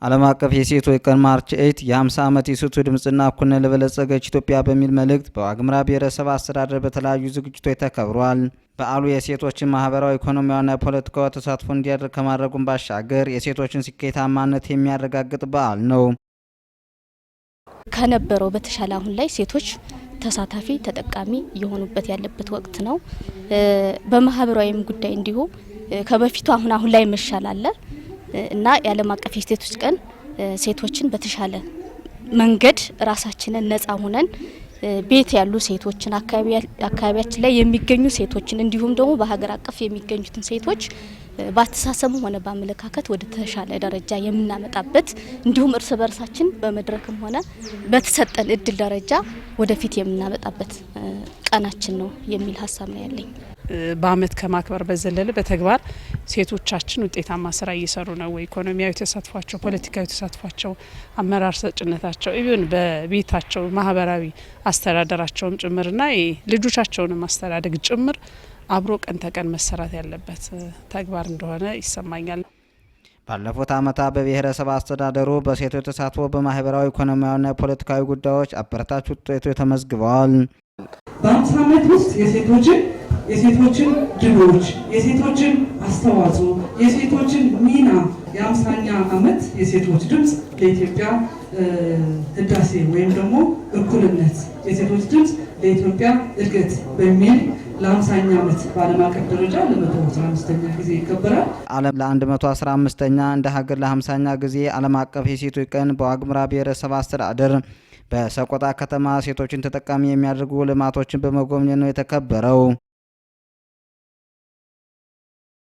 ዓለም አቀፍ የሴቶች ቀን ማርች 8 የ50 ዓመት የሴቶች ድምጽና እኩልነት ለበለጸገች ኢትዮጵያ በሚል መልእክት በዋግምራ ብሔረሰብ አስተዳደር በተለያዩ ዝግጅቶች ተከብሯል። በዓሉ የሴቶችን ማህበራዊ፣ ኢኮኖሚያዊና ፖለቲካዊ ተሳትፎ እንዲያደርግ ከማድረጉም ባሻገር የሴቶችን ስኬታማነት የሚያረጋግጥ በዓል ነው። ከነበረው በተሻለ አሁን ላይ ሴቶች ተሳታፊ ተጠቃሚ የሆኑበት ያለበት ወቅት ነው። በማህበራዊም ጉዳይ እንዲሁ ከበፊቱ አሁን ላይ መሻል አለ እና የዓለም አቀፍ የሴቶች ቀን ሴቶችን በተሻለ መንገድ ራሳችንን ነጻ ሆነን ቤት ያሉ ሴቶችን አካባቢያችን ላይ የሚገኙ ሴቶችን እንዲሁም ደግሞ በሀገር አቀፍ የሚገኙትን ሴቶች በአስተሳሰብም ሆነ በአመለካከት ወደ ተሻለ ደረጃ የምናመጣበት እንዲሁም እርስ በርሳችን በመድረክም ሆነ በተሰጠን እድል ደረጃ ወደፊት የምናመጣበት ቀናችን ነው የሚል ሀሳብ ነው ያለኝ። በአመት ከማክበር በዘለለ በተግባር ሴቶቻችን ውጤታማ ስራ እየሰሩ ነው ወይ? ኢኮኖሚያዊ ተሳትፏቸው፣ ፖለቲካዊ ተሳትፏቸው፣ አመራር ሰጭነታቸው ኢቭን በቤታቸው ማህበራዊ አስተዳደራቸውም ጭምርና ልጆቻቸውንም ማስተዳደግ ጭምር አብሮ ቀን ተቀን መሰራት ያለበት ተግባር እንደሆነ ይሰማኛል። ባለፉት ዓመታት በብሔረሰብ አስተዳደሩ በሴቶች ተሳትፎ በማህበራዊ ኢኮኖሚያዊና ፖለቲካዊ ጉዳዮች አበረታች ውጤቶች ተመዝግበዋል። በ50 ዓመት ውስጥ የሴቶችን ድሎች፣ የሴቶችን አስተዋጽኦ፣ የሴቶችን ሚና የ50ኛ ዓመት የሴቶች ድምጽ ለኢትዮጵያ ህዳሴ ወይም ደግሞ እኩልነት የሴቶች ድምጽ ለኢትዮጵያ እድገት በሚል ለ50ኛ ዓመት በዓለም አቀፍ ደረጃ ለ115ኛ ጊዜ ይከበራል። ዓለም ለ115ኛ እንደ ሀገር ለ50ኛ ጊዜ ዓለም አቀፍ የሴቶች ቀን በዋግምራ ብሔረሰብ አስተዳደር በሰቆጣ ከተማ ሴቶችን ተጠቃሚ የሚያደርጉ ልማቶችን በመጎብኘት ነው የተከበረው።